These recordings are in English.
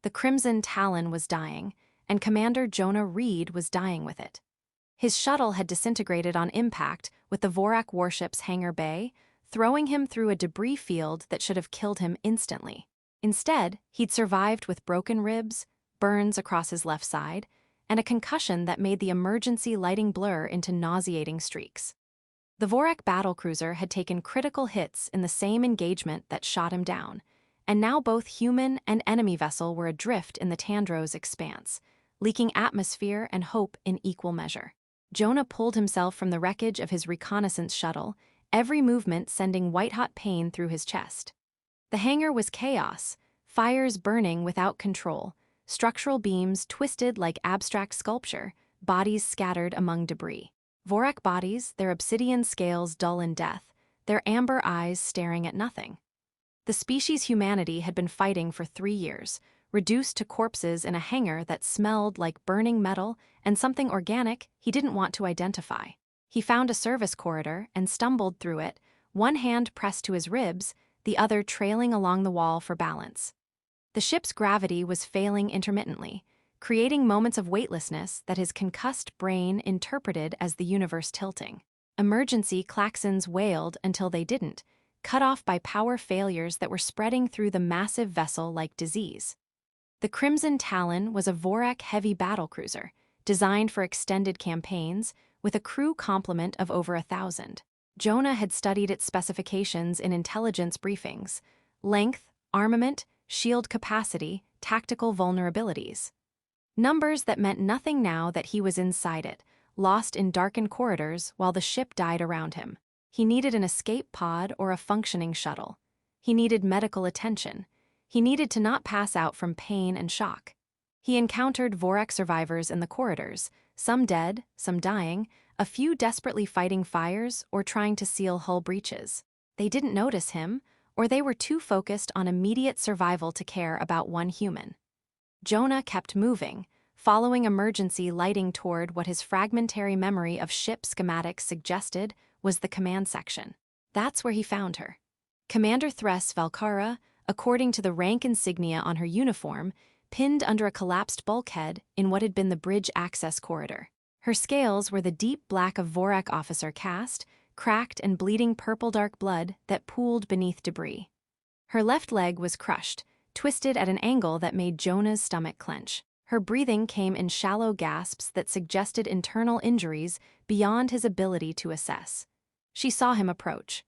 The Crimson Talon was dying, and Commander Jonah Reed was dying with it. His shuttle had disintegrated on impact with the Vorak warship's hangar bay, throwing him through a debris field that should have killed him instantly. Instead, he'd survived with broken ribs, burns across his left side, and a concussion that made the emergency lighting blur into nauseating streaks. The Vorak battlecruiser had taken critical hits in the same engagement that shot him down, and now both human and enemy vessel were adrift in the Tandro's expanse, leaking atmosphere and hope in equal measure. Jonah pulled himself from the wreckage of his reconnaissance shuttle, every movement sending white-hot pain through his chest. The hangar was chaos, fires burning without control, structural beams twisted like abstract sculpture, bodies scattered among debris. Vorak bodies, their obsidian scales dull in death, their amber eyes staring at nothing. The species humanity had been fighting for 3 years, reduced to corpses in a hangar that smelled like burning metal and something organic he didn't want to identify. He found a service corridor and stumbled through it, one hand pressed to his ribs, the other trailing along the wall for balance. The ship's gravity was failing intermittently, creating moments of weightlessness that his concussed brain interpreted as the universe tilting. Emergency klaxons wailed until they didn't, cut off by power failures that were spreading through the massive vessel like disease. The Crimson Talon was a Vorak heavy battlecruiser, designed for extended campaigns, with a crew complement of over 1,000. Jonah had studied its specifications in intelligence briefings: length, armament, shield capacity, tactical vulnerabilities. Numbers that meant nothing now that he was inside it, lost in darkened corridors while the ship died around him. He needed an escape pod or a functioning shuttle. He needed medical attention. He needed to not pass out from pain and shock. He encountered Vorak survivors in the corridors, some dead, some dying, a few desperately fighting fires or trying to seal hull breaches. They didn't notice him, or they were too focused on immediate survival to care about one human. Jonah kept moving, following emergency lighting toward what his fragmentary memory of ship schematics suggested was the command section. That's where he found her. Commander Thress Valkara, according to the rank insignia on her uniform, pinned under a collapsed bulkhead in what had been the bridge access corridor. Her scales were the deep black of Vorak officer caste, cracked and bleeding purple-dark blood that pooled beneath debris. Her left leg was crushed, twisted at an angle that made Jonah's stomach clench. Her breathing came in shallow gasps that suggested internal injuries beyond his ability to assess. She saw him approach,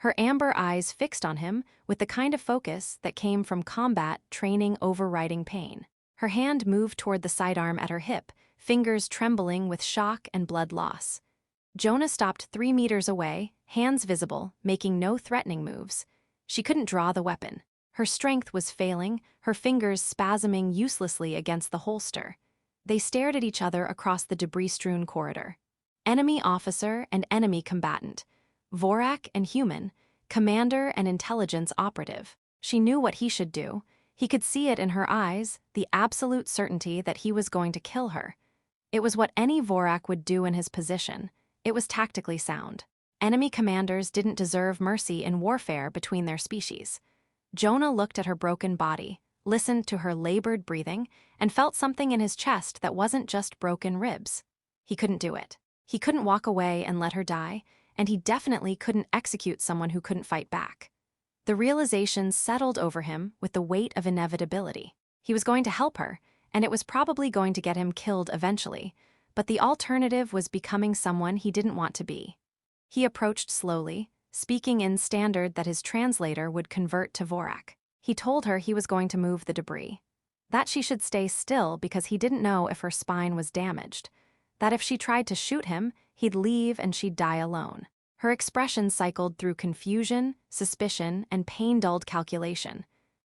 her amber eyes fixed on him with the kind of focus that came from combat training overriding pain. Her hand moved toward the sidearm at her hip, fingers trembling with shock and blood loss. Jonah stopped 3 meters away, hands visible, making no threatening moves. She couldn't draw the weapon. Her strength was failing, her fingers spasming uselessly against the holster. They stared at each other across the debris-strewn corridor. Enemy officer and enemy combatant, Vorak and human, commander and intelligence operative. She knew what he should do. He could see it in her eyes, the absolute certainty that he was going to kill her. It was what any Vorak would do in his position. It was tactically sound. Enemy commanders didn't deserve mercy in warfare between their species. Jonah looked at her broken body, listened to her labored breathing, and felt something in his chest that wasn't just broken ribs. He couldn't do it. He couldn't walk away and let her die, and he definitely couldn't execute someone who couldn't fight back. The realization settled over him with the weight of inevitability. He was going to help her, and it was probably going to get him killed eventually, but the alternative was becoming someone he didn't want to be. He approached slowly, speaking in standard that his translator would convert to Vorak. He told her he was going to move the debris, that she should stay still because he didn't know if her spine was damaged, that if she tried to shoot him, he'd leave and she'd die alone. Her expression cycled through confusion, suspicion, and pain-dulled calculation.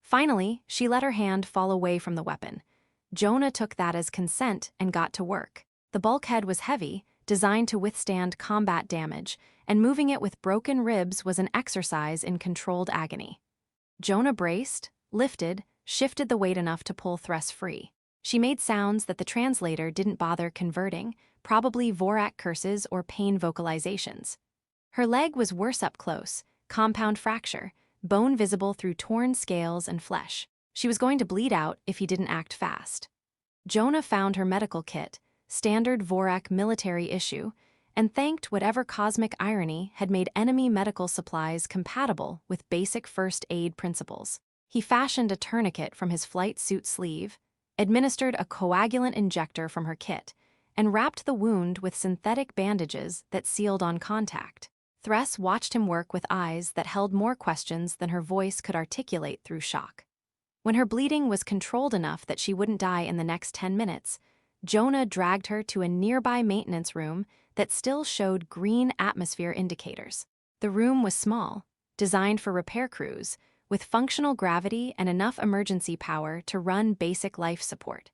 Finally, she let her hand fall away from the weapon. Jonah took that as consent and got to work. The bulkhead was heavy, designed to withstand combat damage, and moving it with broken ribs was an exercise in controlled agony. Jonah braced, lifted, shifted the weight enough to pull Thress free. She made sounds that the translator didn't bother converting, probably Vorak curses or pain vocalizations. Her leg was worse up close, compound fracture, bone visible through torn scales and flesh. She was going to bleed out if he didn't act fast. Jonah found her medical kit, standard Vorak military issue, and thanked whatever cosmic irony had made enemy medical supplies compatible with basic first aid principles. He fashioned a tourniquet from his flight suit sleeve, administered a coagulant injector from her kit, and wrapped the wound with synthetic bandages that sealed on contact. Thress watched him work with eyes that held more questions than her voice could articulate through shock. When her bleeding was controlled enough that she wouldn't die in the next 10 minutes, Jonah dragged her to a nearby maintenance room that still showed green atmosphere indicators. The room was small, designed for repair crews, with functional gravity and enough emergency power to run basic life support.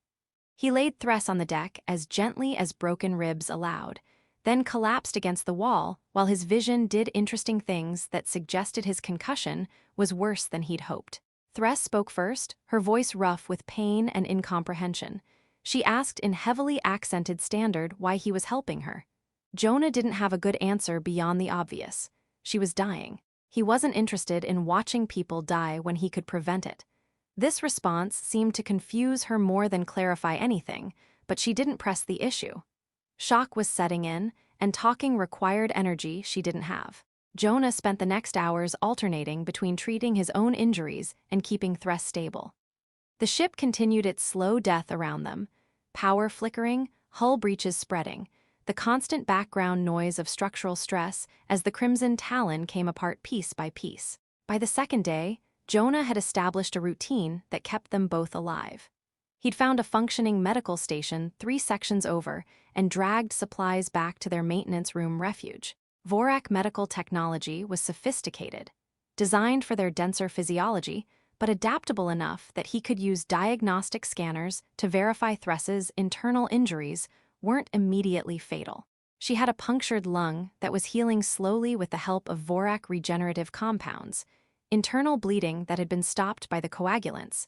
He laid Thress on the deck as gently as broken ribs allowed, then collapsed against the wall while his vision did interesting things that suggested his concussion was worse than he'd hoped. Thress spoke first, her voice rough with pain and incomprehension. She asked in heavily accented standard why he was helping her. Jonah didn't have a good answer beyond the obvious. She was dying. He wasn't interested in watching people die when he could prevent it. This response seemed to confuse her more than clarify anything, but she didn't press the issue. Shock was setting in, and talking required energy she didn't have. Jonah spent the next hours alternating between treating his own injuries and keeping Thress stable. The ship continued its slow death around them, power flickering, hull breaches spreading, the constant background noise of structural stress as the Crimson Talon came apart piece by piece. By the second day, Jonah had established a routine that kept them both alive. He'd found a functioning medical station 3 sections over and dragged supplies back to their maintenance room refuge. Vorak medical technology was sophisticated, designed for their denser physiology, but adaptable enough that he could use diagnostic scanners to verify Thress's internal injuries weren't immediately fatal. She had a punctured lung that was healing slowly with the help of Vorak regenerative compounds, internal bleeding that had been stopped by the coagulants,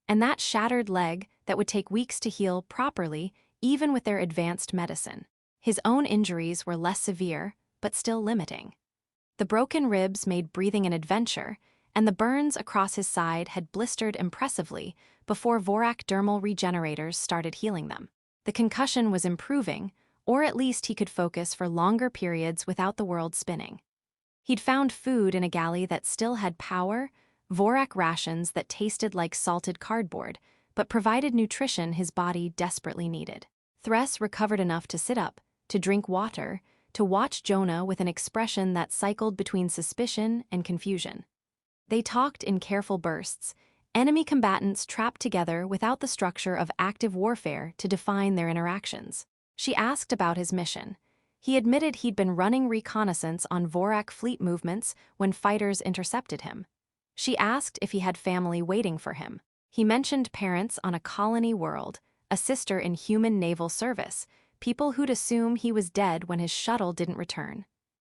and that shattered leg that would take weeks to heal properly even with their advanced medicine. His own injuries were less severe, but still limiting. The broken ribs made breathing an adventure, and the burns across his side had blistered impressively before Vorak dermal regenerators started healing them. The concussion was improving, or at least he could focus for longer periods without the world spinning. He'd found food in a galley that still had power, Vorak rations that tasted like salted cardboard, but provided nutrition his body desperately needed. Thress recovered enough to sit up, to drink water, to watch Jonah with an expression that cycled between suspicion and confusion. They talked in careful bursts, enemy combatants trapped together without the structure of active warfare to define their interactions. She asked about his mission. He admitted he'd been running reconnaissance on Vorak fleet movements when fighters intercepted him. She asked if he had family waiting for him. He mentioned parents on a colony world, a sister in human naval service, people who'd assume he was dead when his shuttle didn't return.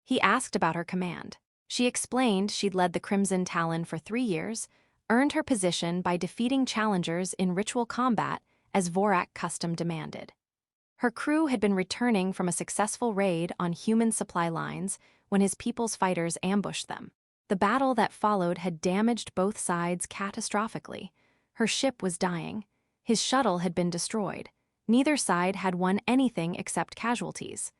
He asked about her command. She explained she'd led the Crimson Talon for 3 years, earned her position by defeating challengers in ritual combat as Vorak custom demanded. Her crew had been returning from a successful raid on human supply lines when his people's fighters ambushed them. The battle that followed had damaged both sides catastrophically. Her ship was dying. His shuttle had been destroyed. Neither side had won anything except casualties.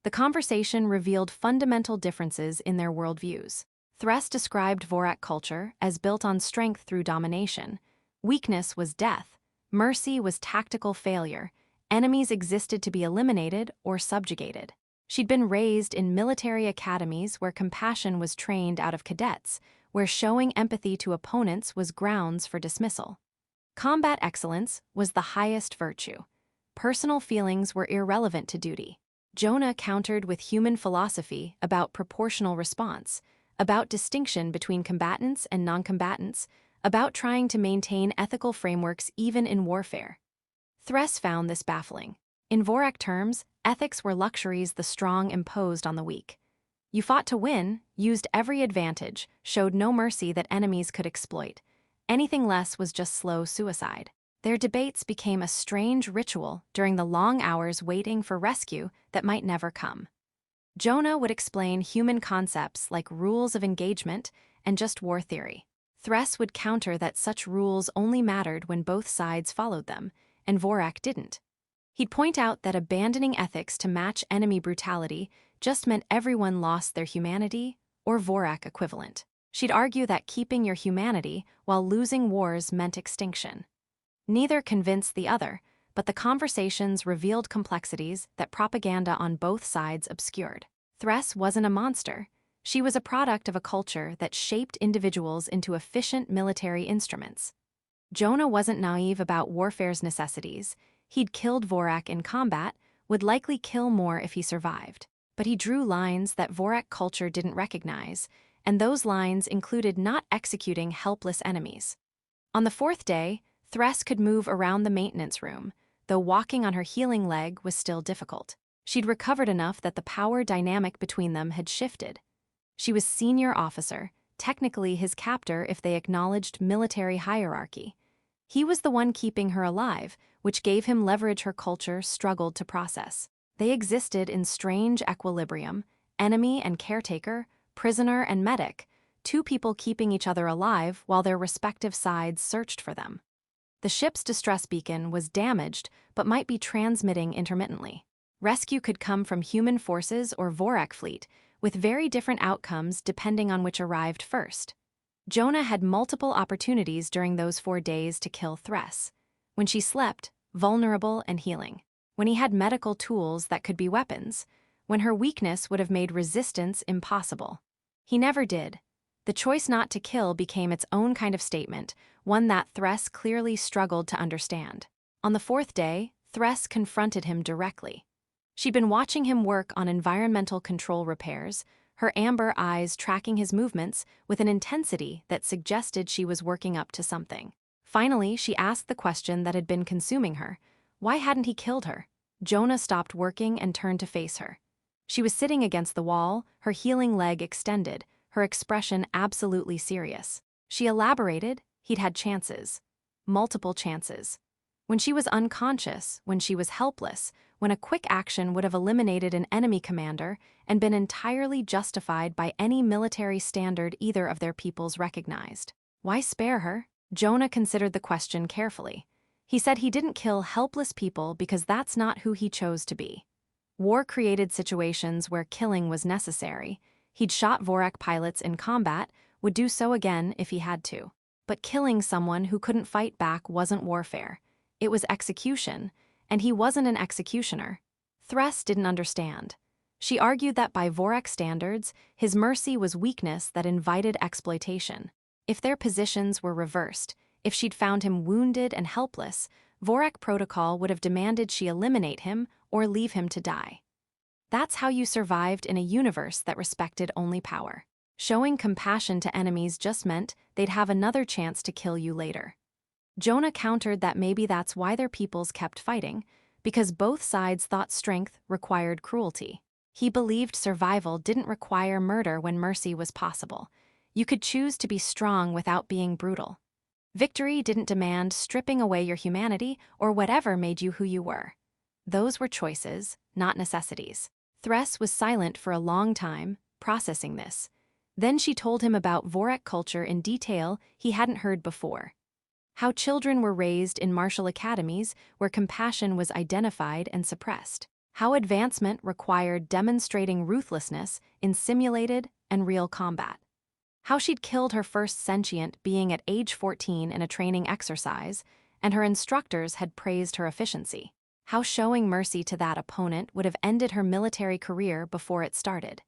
The conversation revealed fundamental differences in their worldviews. Thress described Vorak culture as built on strength through domination. Weakness was death. Mercy was tactical failure. Enemies existed to be eliminated or subjugated. She'd been raised in military academies where compassion was trained out of cadets, where showing empathy to opponents was grounds for dismissal. Combat excellence was the highest virtue. Personal feelings were irrelevant to duty. Jonah countered with human philosophy about proportional response, about distinction between combatants and non-combatants, about trying to maintain ethical frameworks even in warfare. Thress found this baffling. In Vorak terms, ethics were luxuries the strong imposed on the weak. You fought to win, used every advantage, showed no mercy that enemies could exploit. Anything less was just slow suicide. Their debates became a strange ritual during the long hours waiting for rescue that might never come. Jonah would explain human concepts like rules of engagement and just war theory. Thress would counter that such rules only mattered when both sides followed them, and Vorak didn't. He'd point out that abandoning ethics to match enemy brutality just meant everyone lost their humanity, or Vorak equivalent. She'd argue that keeping your humanity while losing wars meant extinction. Neither convinced the other, but the conversations revealed complexities that propaganda on both sides obscured. Thress wasn't a monster. She was a product of a culture that shaped individuals into efficient military instruments. Jonah wasn't naive about warfare's necessities. He'd killed Vorak in combat, would likely kill more if he survived. But he drew lines that Vorak culture didn't recognize, and those lines included not executing helpless enemies. On the fourth day, Thress could move around the maintenance room, though walking on her healing leg was still difficult. She'd recovered enough that the power dynamic between them had shifted. She was senior officer, technically his captor if they acknowledged military hierarchy. He was the one keeping her alive, which gave him leverage her culture struggled to process. They existed in strange equilibrium, enemy and caretaker, prisoner and medic, two people keeping each other alive while their respective sides searched for them. The ship's distress beacon was damaged but might be transmitting intermittently. Rescue could come from human forces or Vorak fleet, with very different outcomes depending on which arrived first. Jonah had multiple opportunities during those 4 days to kill Thress. When she slept, vulnerable and healing. When he had medical tools that could be weapons. When her weakness would have made resistance impossible. He never did. The choice not to kill became its own kind of statement, one that Thress clearly struggled to understand. On the fourth day, Thress confronted him directly. She'd been watching him work on environmental control repairs, her amber eyes tracking his movements with an intensity that suggested she was working up to something. Finally, she asked the question that had been consuming her. Why hadn't he killed her? Jonah stopped working and turned to face her. She was sitting against the wall, her healing leg extended, her expression absolutely serious. She elaborated, he'd had chances. Multiple chances. When she was unconscious, when she was helpless, when a quick action would have eliminated an enemy commander and been entirely justified by any military standard either of their peoples recognized. Why spare her? Jonah considered the question carefully. He said he didn't kill helpless people because that's not who he chose to be. War created situations where killing was necessary. He'd shot Vorak pilots in combat, would do so again if he had to. But killing someone who couldn't fight back wasn't warfare. It was execution, and he wasn't an executioner. Thress didn't understand. She argued that by Vorak standards, his mercy was weakness that invited exploitation. If their positions were reversed, if she'd found him wounded and helpless, Vorak protocol would have demanded she eliminate him or leave him to die. That's how you survived in a universe that respected only power. Showing compassion to enemies just meant they'd have another chance to kill you later. Jonah countered that maybe that's why their peoples kept fighting, because both sides thought strength required cruelty. He believed survival didn't require murder when mercy was possible. You could choose to be strong without being brutal. Victory didn't demand stripping away your humanity or whatever made you who you were. Those were choices, not necessities. Thress was silent for a long time, processing this. Then she told him about Vorak culture in detail he hadn't heard before. How children were raised in martial academies where compassion was identified and suppressed. How advancement required demonstrating ruthlessness in simulated and real combat. How she'd killed her first sentient being at age 14 in a training exercise, and her instructors had praised her efficiency. How showing mercy to that opponent would have ended her military career before it started.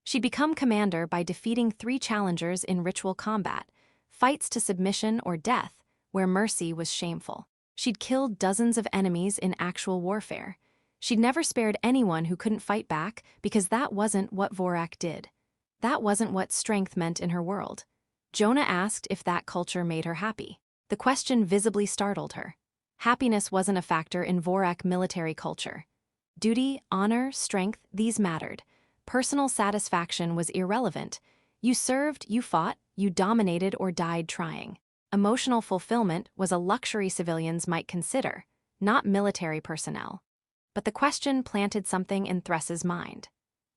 She'd become commander by defeating 3 challengers in ritual combat, fights to submission or death, where mercy was shameful. She'd killed dozens of enemies in actual warfare. She'd never spared anyone who couldn't fight back because that wasn't what Vorak did. That wasn't what strength meant in her world. Jonah asked if that culture made her happy. The question visibly startled her. Happiness wasn't a factor in Vorak military culture. Duty, honor, strength, these mattered. Personal satisfaction was irrelevant. You served, you fought, you dominated or died trying. Emotional fulfillment was a luxury civilians might consider, not military personnel. But the question planted something in Thress's mind.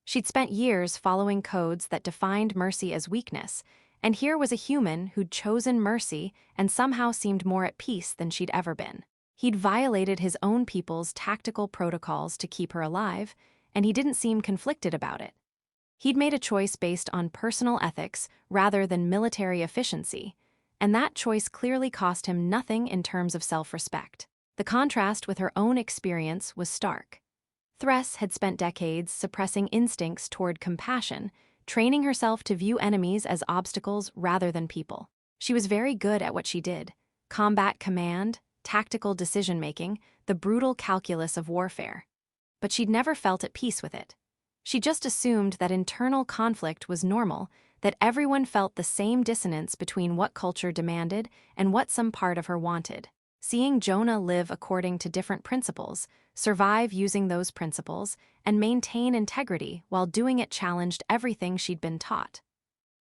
She'd spent years following codes that defined mercy as weakness, and here was a human who'd chosen mercy and somehow seemed more at peace than she'd ever been. He'd violated his own people's tactical protocols to keep her alive, and he didn't seem conflicted about it. He'd made a choice based on personal ethics rather than military efficiency, and that choice clearly cost him nothing in terms of self-respect. The contrast with her own experience was stark. Thress had spent decades suppressing instincts toward compassion, training herself to view enemies as obstacles rather than people. She was very good at what she did: combat command, tactical decision-making, the brutal calculus of warfare. But she'd never felt at peace with it. She just assumed that internal conflict was normal, that everyone felt the same dissonance between what culture demanded and what some part of her wanted. Seeing Jonah live according to different principles, survive using those principles, and maintain integrity while doing it challenged everything she'd been taught.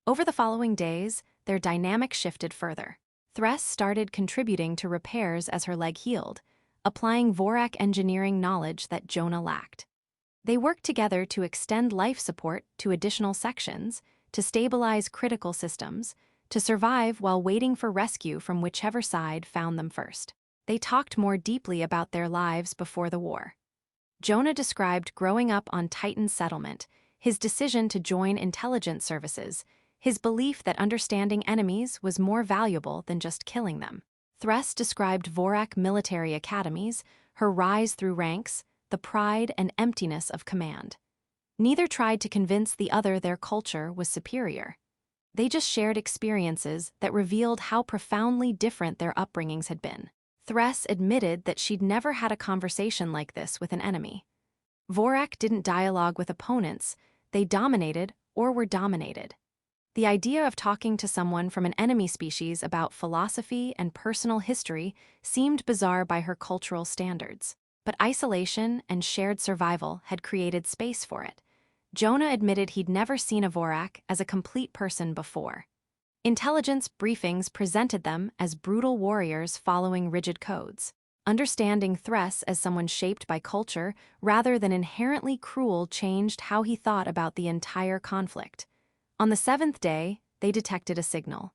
Over the following days, their dynamic shifted further. Thress started contributing to repairs as her leg healed, applying Vorak engineering knowledge that Jonah lacked. They worked together to extend life support to additional sections, to stabilize critical systems, to survive while waiting for rescue from whichever side found them first. They talked more deeply about their lives before the war. Jonah described growing up on Titan's settlement, his decision to join intelligence services, his belief that understanding enemies was more valuable than just killing them. Thress described Vorak military academies, her rise through ranks, the pride and emptiness of command. Neither tried to convince the other their culture was superior. They just shared experiences that revealed how profoundly different their upbringings had been. Thress admitted that she'd never had a conversation like this with an enemy. Vorak didn't dialogue with opponents, they dominated or were dominated. The idea of talking to someone from an enemy species about philosophy and personal history seemed bizarre by her cultural standards. But isolation and shared survival had created space for it. Jonah admitted he'd never seen a Vorak as a complete person before. Intelligence briefings presented them as brutal warriors following rigid codes. Understanding Thress as someone shaped by culture rather than inherently cruel changed how he thought about the entire conflict. On the 7th day, they detected a signal.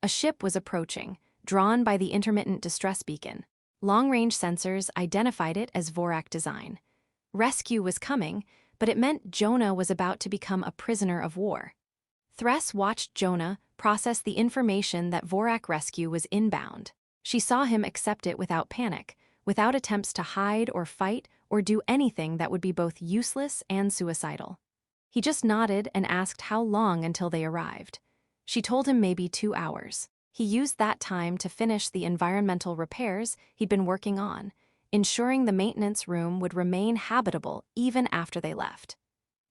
A ship was approaching, drawn by the intermittent distress beacon. Long-range sensors identified it as Vorak design. Rescue was coming, but it meant Jonah was about to become a prisoner of war. Thress watched Jonah process the information that Vorak rescue was inbound. She saw him accept it without panic, without attempts to hide or fight or do anything that would be both useless and suicidal. He just nodded and asked how long until they arrived. She told him maybe 2 hours. He used that time to finish the environmental repairs he'd been working on, ensuring the maintenance room would remain habitable even after they left.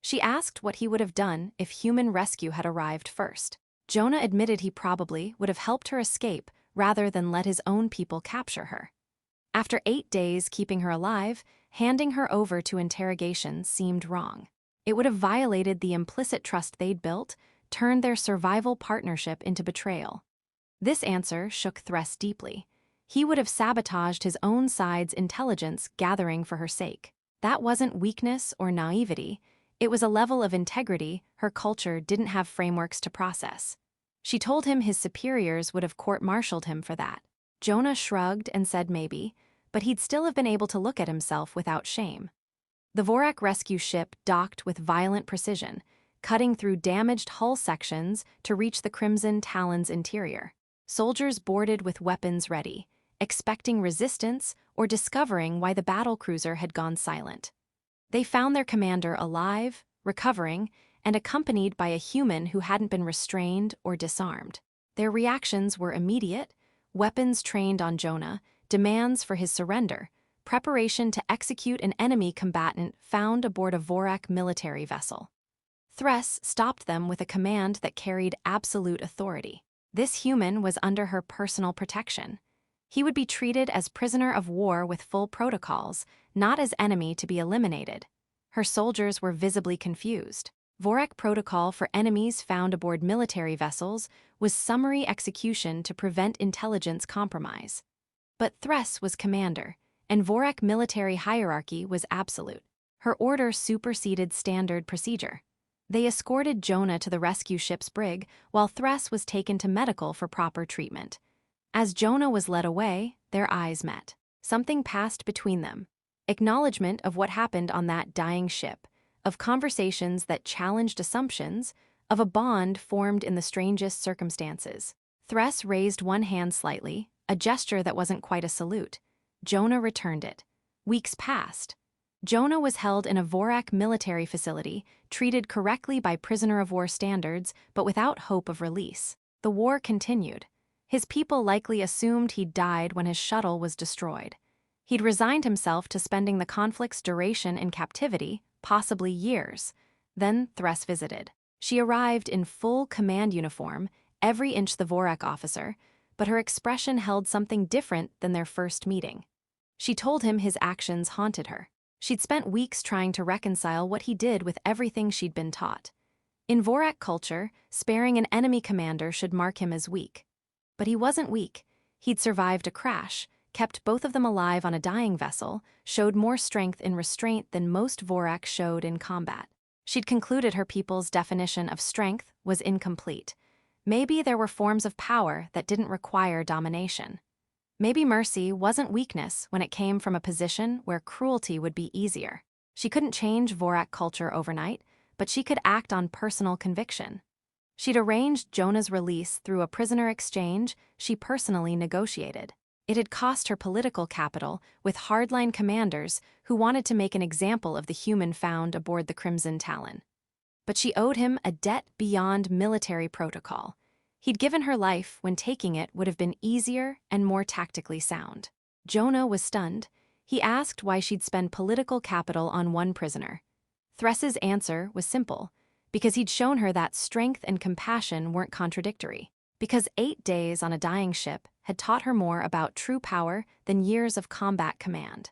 She asked what he would have done if human rescue had arrived first. Jonah admitted he probably would have helped her escape rather than let his own people capture her. After 8 days keeping her alive, handing her over to interrogation seemed wrong. It would have violated the implicit trust they'd built, turned their survival partnership into betrayal. This answer shook Thress deeply. He would have sabotaged his own side's intelligence gathering for her sake. That wasn't weakness or naivety. It was a level of integrity her culture didn't have frameworks to process. She told him his superiors would have court-martialed him for that. Jonah shrugged and said maybe, but he'd still have been able to look at himself without shame. The Vorak rescue ship docked with violent precision, cutting through damaged hull sections to reach the Crimson Talon's interior. Soldiers boarded with weapons ready, expecting resistance or discovering why the battlecruiser had gone silent. They found their commander alive, recovering, and accompanied by a human who hadn't been restrained or disarmed. Their reactions were immediate: weapons trained on Jonah, demands for his surrender, preparation to execute an enemy combatant found aboard a Vorak military vessel. Thress stopped them with a command that carried absolute authority. This human was under her personal protection. He would be treated as prisoner of war with full protocols, not as enemy to be eliminated. Her soldiers were visibly confused. Vorak protocol for enemies found aboard military vessels was summary execution to prevent intelligence compromise. But Thress was commander, and Vorak military hierarchy was absolute. Her order superseded standard procedure. They escorted Jonah to the rescue ship's brig, while Thress was taken to medical for proper treatment. As Jonah was led away, their eyes met. Something passed between them. Acknowledgement of what happened on that dying ship, of conversations that challenged assumptions, of a bond formed in the strangest circumstances. Thress raised one hand slightly, a gesture that wasn't quite a salute. Jonah returned it. Weeks passed. Jonah was held in a Vorak military facility, treated correctly by prisoner-of-war standards, but without hope of release. The war continued. His people likely assumed he'd died when his shuttle was destroyed. He'd resigned himself to spending the conflict's duration in captivity, possibly years. Then Thress visited. She arrived in full command uniform, every inch the Vorak officer, but her expression held something different than their first meeting. She told him his actions haunted her. She'd spent weeks trying to reconcile what he did with everything she'd been taught. In Vorak culture, sparing an enemy commander should mark him as weak. But he wasn't weak. He'd survived a crash, kept both of them alive on a dying vessel, showed more strength in restraint than most Vorak showed in combat. She'd concluded her people's definition of strength was incomplete. Maybe there were forms of power that didn't require domination. Maybe mercy wasn't weakness when it came from a position where cruelty would be easier. She couldn't change Vorak culture overnight, but she could act on personal conviction. She'd arranged Jonah's release through a prisoner exchange she personally negotiated. It had cost her political capital with hardline commanders who wanted to make an example of the human found aboard the Crimson Talon. But she owed him a debt beyond military protocol. He'd given her life when taking it would have been easier and more tactically sound. Jonah was stunned. He asked why she'd spend political capital on one prisoner. Thress's answer was simple. Because he'd shown her that strength and compassion weren't contradictory. Because 8 days on a dying ship had taught her more about true power than years of combat command.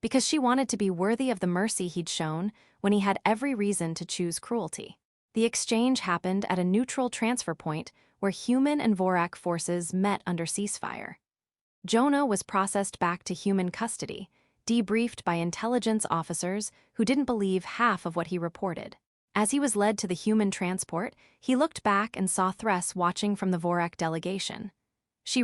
Because she wanted to be worthy of the mercy he'd shown when he had every reason to choose cruelty. The exchange happened at a neutral transfer point where human and Vorak forces met under ceasefire. Jonah was processed back to human custody, debriefed by intelligence officers who didn't believe half of what he reported. As he was led to the human transport, he looked back and saw Thress watching from the Vorak delegation. She